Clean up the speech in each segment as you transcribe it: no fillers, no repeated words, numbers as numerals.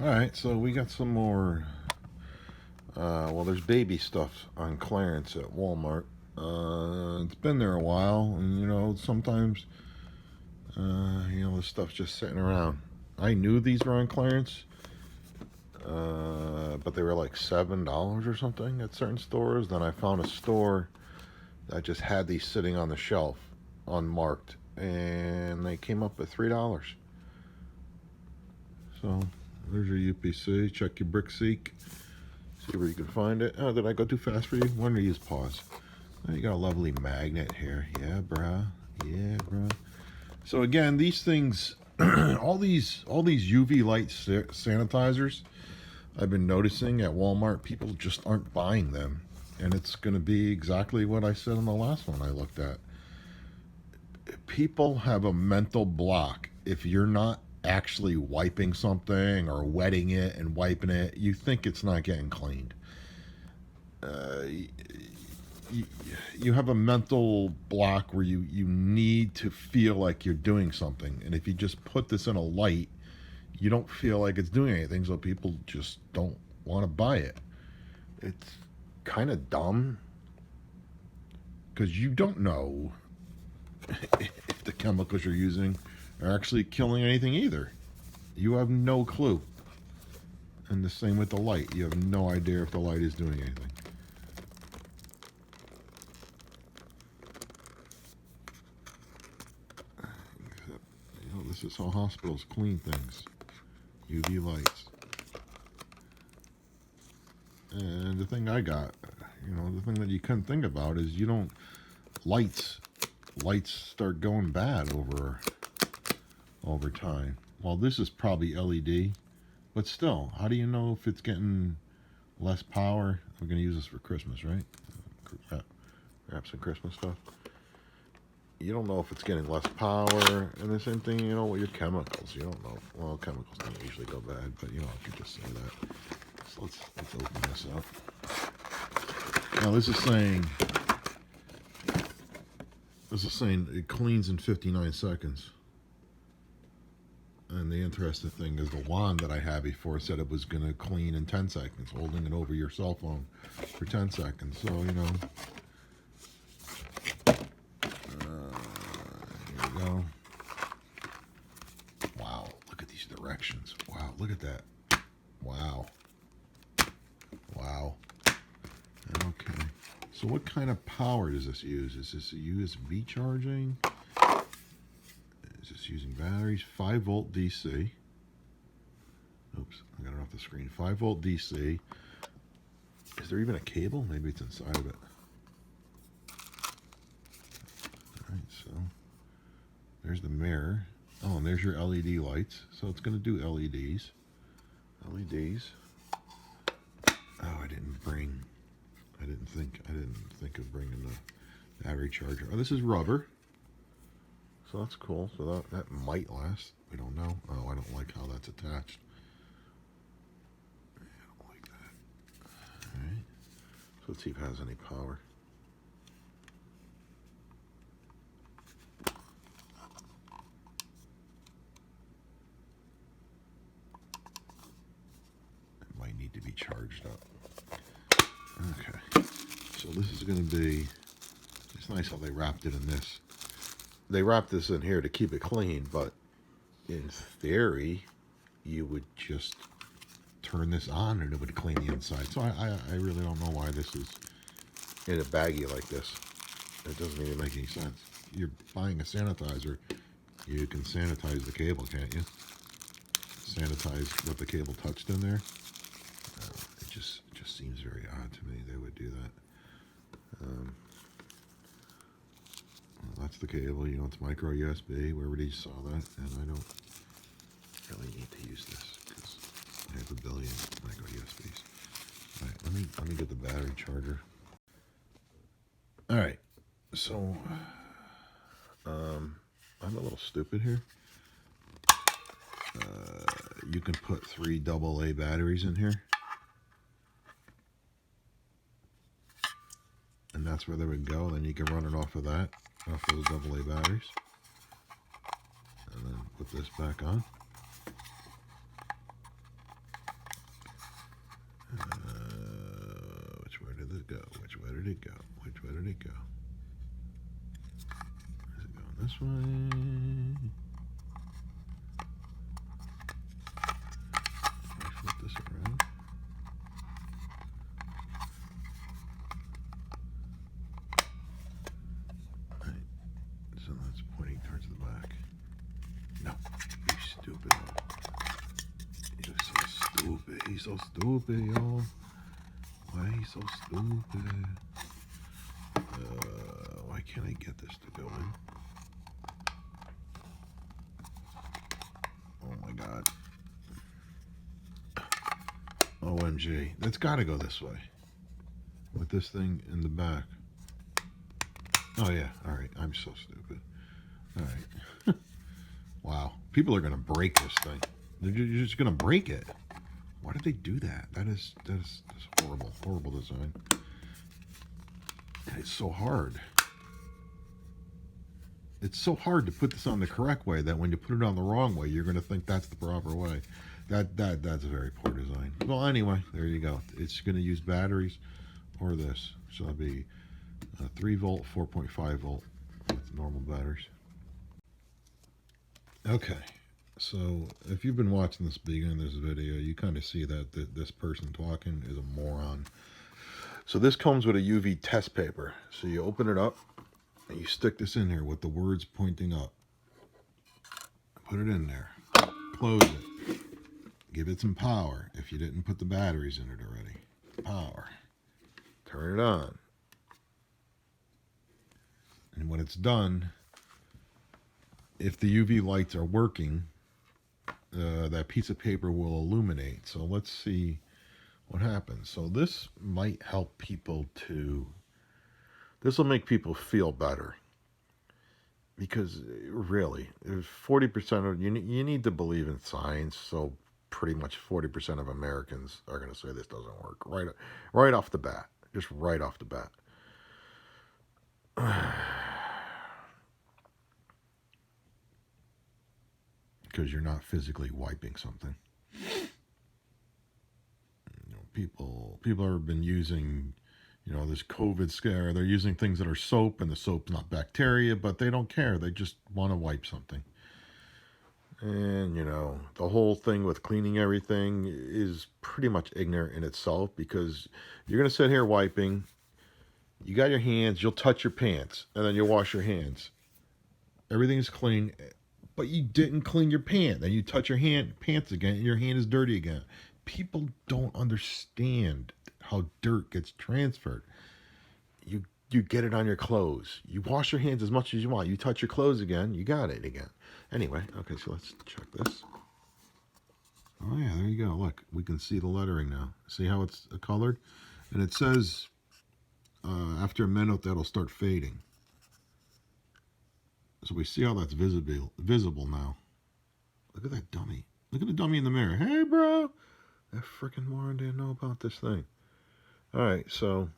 Alright, so we got some more, well, there's baby stuff on clearance at Walmart. It's been there a while, and sometimes, this stuff's just sitting around. I knew these were on clearance, but they were like $7 or something at certain stores. Then I found a store that just had these sitting on the shelf, unmarked, and they came up at $3. So there's your UPC. Check your brick seek. See where you can find it. Oh, did I go too fast for you? Why don't you use pause? Oh, you got a lovely magnet here. Yeah, bruh. Yeah, bruh. So again, these things, all these UV light sanitizers, I've been noticing at Walmart, people just aren't buying them. And it's going to be exactly what I said in the last one I looked at. People have a mental block. If you're not actually wiping something or wetting it and wiping it, you think it's not getting cleaned. You have a mental block where you need to feel like you're doing something. And if you just put this in a light, you don't feel like it's doing anything, so people just don't want to buy it. It's kind of dumb because you don't know if the chemicals you're using are actually killing anything either. You have no clue. And the same with the light. You have no idea if the light is doing anything. This is how hospitals clean things. UV lights. And the thing I got, the thing that you couldn't think about is lights start going bad over time. Well, this is probably LED, but still, how do you know if it's getting less power? We're going to use this for Christmas, right? Wrap some Christmas stuff. You don't know if it's getting less power, and the same thing, with your chemicals. You don't know. Well, chemicals don't usually go bad, but I could just say that. So let's open this up. Now this is saying it cleans in 59 seconds. And the interesting thing is the wand that I had before said it was going to clean in 10 seconds, holding it over your cell phone for 10 seconds. So, here we go. Wow, look at these directions. Wow, look at that. Wow. Wow. Okay. So what kind of power does this use? Is this a USB charging? Is this using batteries? 5 volt DC. Oops, I got it off the screen. 5 volt DC. Is there even a cable? Maybe it's inside of it. Alright, so there's the mirror. Oh, and there's your LED lights. So it's going to do LEDs. LEDs. Oh, I didn't think of bringing the battery charger. Oh, this is rubber. So that's cool. So that might last. We don't know. Oh, I don't like how that's attached. I don't like that. Alright. So let's see if it has any power. It might need to be charged up. Okay. So this is going to be, it's nice how they wrapped it in this. They wrapped this in here to keep it clean, but in theory, you would just turn this on and it would clean the inside. So I really don't know why this is in a baggie like this. It doesn't even make any sense. You're buying a sanitizer, you can sanitize the cable, can't you? Sanitize what the cable touched in there. It just seems very odd to me they would do that. Well, that's the cable, it's micro USB. We already saw that, and I don't really need to use this because I have a billion micro USBs. All right, let me get the battery charger. All right, so I'm a little stupid here. You can put 3 AA batteries in here. And that's where they would go. Then you can run it off of that, off those AA batteries. And then put this back on. it go? Which way did it go? Is it going this way? Can I flip this around? Right. So that's pointing towards the back. No, you stupid. You're so stupid. He's so stupid, y'all. Why are you so stupid? Why can't I get this to go in? Oh my god. OMG. That's gotta go this way. With this thing in the back. Oh yeah, alright. I'm so stupid. Alright. Wow. People are gonna break this thing. You're just gonna break it. Why did they do that? That's horrible. Horrible design. It's so hard. It's so hard to put this on the correct way that when you put it on the wrong way, you're going to think that's the proper way. That's a very poor design. Well, anyway, there you go. It's going to use batteries or this. So it'll be 3 volt, 4.5 volt with normal batteries. Okay. So if you've been watching this beginning of this video, you kind of see that this person talking is a moron. So this comes with a UV test paper. So you open it up and you stick this in here with the words pointing up. Put it in there. Close it. Give it some power if you didn't put the batteries in it already. Power. Turn it on. And when it's done, if the UV lights are working, that piece of paper will illuminate. So let's see what happens. So this might help people this will make people feel better. Because really, 40% of, you need to believe in science, so pretty much 40% of Americans are going to say this doesn't work. Right off the bat. Just right off the bat. Because you're not physically wiping something. People have been using, this COVID scare. They're using things that are soap, and the soap's not bacteria, but they don't care. They just want to wipe something. And, the whole thing with cleaning everything is pretty much ignorant in itself, because you're going to sit here wiping. You got your hands, you'll touch your pants, and then you'll wash your hands. Everything's clean, but you didn't clean your pants. Then you touch your pants again, and your hand is dirty again. People don't understand how dirt gets transferred. You get it on your clothes. You wash your hands as much as you want. You touch your clothes again, you got it again. Anyway, okay, so let's check this. Oh yeah, there you go. Look, we can see the lettering now. See how it's colored? And it says after a minute that'll start fading. So we see how that's visible now. Look at that dummy. Look at the dummy in the mirror. Hey, bro. That freaking moron didn't know about this thing. All right, so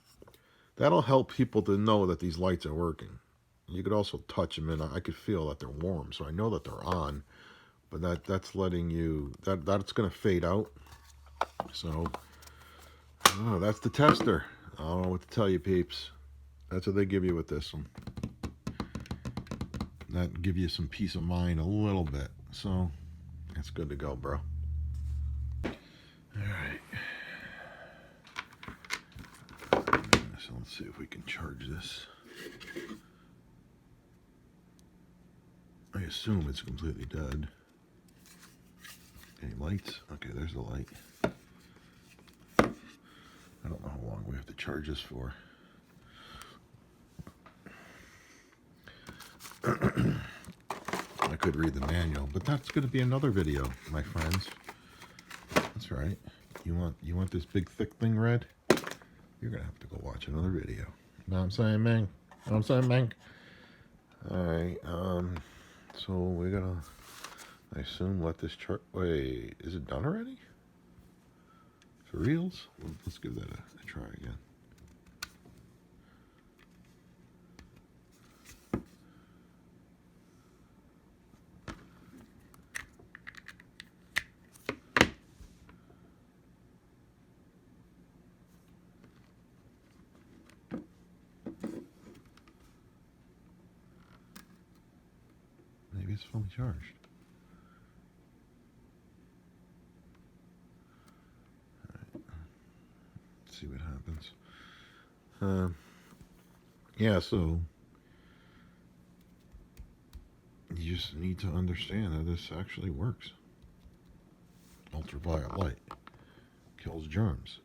that'll help people to know that these lights are working. You could also touch them, and I could feel that they're warm, so I know that they're on. But that's letting you, that's going to fade out. So, that's the tester. I don't know what to tell you, peeps. That's what they give you with this one. That give you some peace of mind a little bit. So, that's good to go, bro. Alright. So let's see if we can charge this. I assume it's completely dead. Any lights? Okay, there's the light. I don't know how long we have to charge this for. I could read the manual, but that's going to be another video, my friends. That's right. You want this big thick thing read? You're going to have to go watch another video. Know what I'm saying, man? Know what I'm saying, man? Alright, so we're going to, I assume, let this chart... Wait, is it done already? For reals? Let's give that a try again. it's fully charged. All right. Let's see what happens. Yeah, so you just need to understand how this actually works. Ultraviolet light kills germs.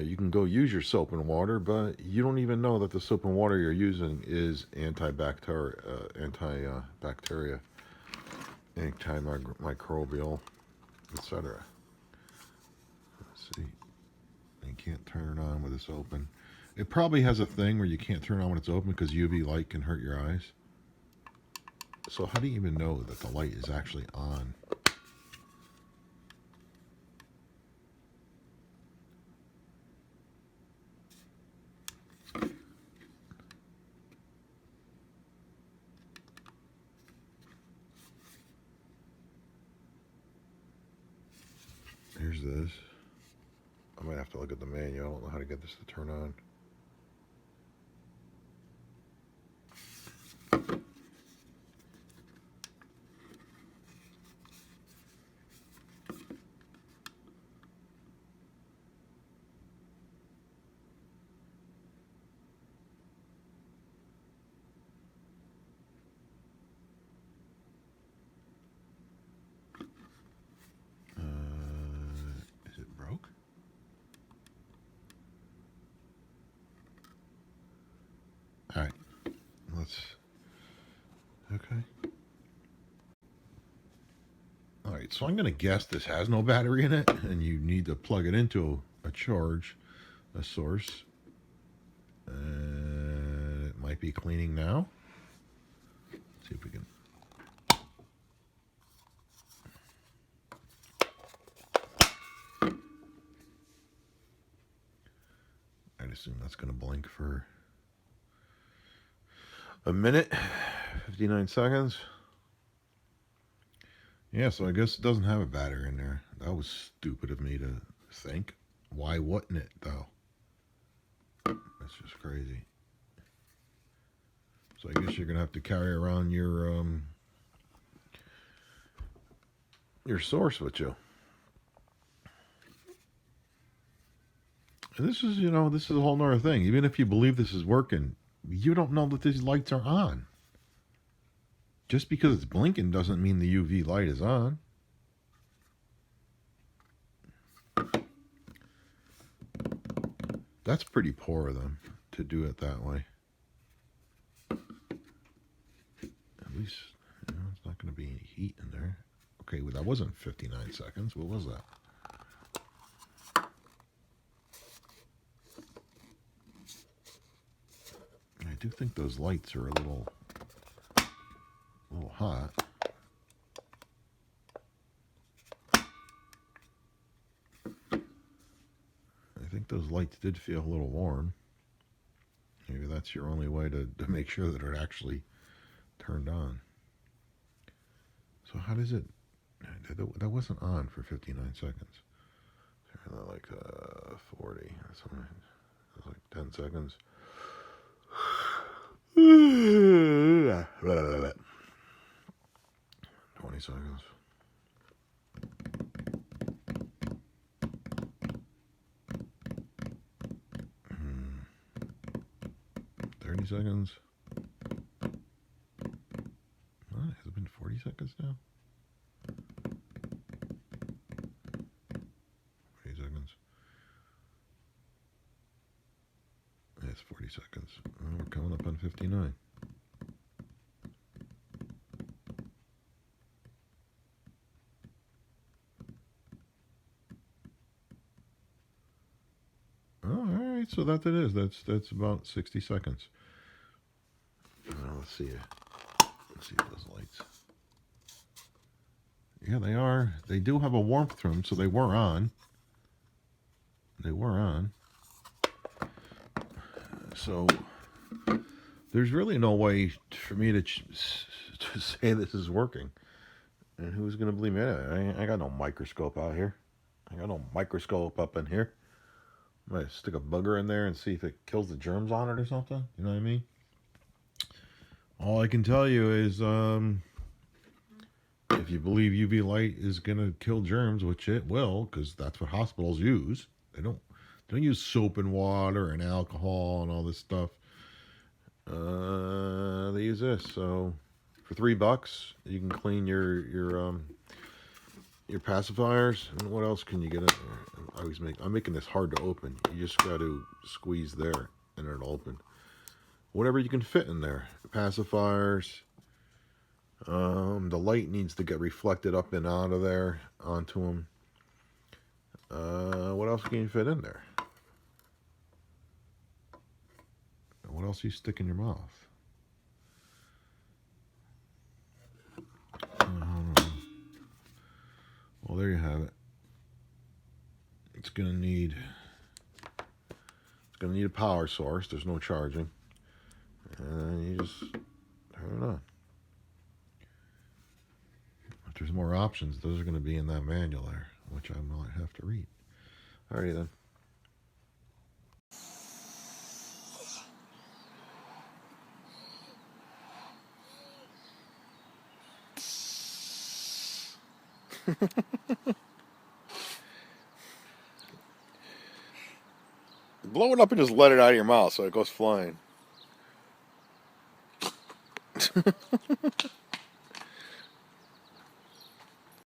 You can go use your soap and water, but you don't even know that the soap and water you're using is antibacterial, antimicrobial, etc. Let's see. You can't turn it on with this open. It probably has a thing where you can't turn it on when it's open because UV light can hurt your eyes. So how do you even know that the light is actually on? Here's this. I might have to look at the manual. I don't know how to get this to turn on. Is it broke? All right. Okay. All right, so I'm going to guess this has no battery in it, and you need to plug it into a source. It might be cleaning now. Let's see if we can. I'd assume that's going to blink for a minute, 59 seconds. Yeah, so I guess it doesn't have a battery in there. That was stupid of me to think. Why wouldn't it, though? That's just crazy. So I guess you're going to have to carry around your source with you. And this is a whole nother thing. Even if you believe this is working, you don't know that these lights are on. Just because it's blinking doesn't mean the UV light is on. That's pretty poor of them to do it that way. At least, it's not going to be any heat in there. Okay, well, that wasn't 59 seconds. What was that? I do think those lights are a little hot. I think those lights did feel a little warm. Maybe that's your only way to make sure that it actually turned on. So how does it... That wasn't on for 59 seconds. Like 40. That's like 10 seconds. 20 seconds. 30 seconds. What? Has it been 40 seconds now? 40 seconds. That's 40 seconds. We're coming up on 59. Oh, all right. So that's it is. That's about 60 seconds. Let's see those lights. Yeah, they are. They do have a warmth to them, so they were on. They were on. So there's really no way for me to say this is working. And who's going to believe me? I got no microscope out here. I got no microscope up in here. I might stick a booger in there and see if it kills the germs on it or something. You know what I mean? All I can tell you is, if you believe UV light is gonna kill germs, which it will, because that's what hospitals use. They don't use soap and water and alcohol and all this stuff. They use this. So for $3, you can clean your pacifiers. And what else can you get in there? I'm making this hard to open. You just got to squeeze there and it'll open. Whatever you can fit in there. Pacifiers. The light needs to get reflected up and out of there onto them. What else can you fit in there? What else do you stick in your mouth? Well, there you have it. It's gonna need a power source. There's no charging, and you just turn it on. If there's more options, those are going to be in that manual there, which I might have to read. Alrighty then. Blow it up and just let it out of your mouth so it goes flying.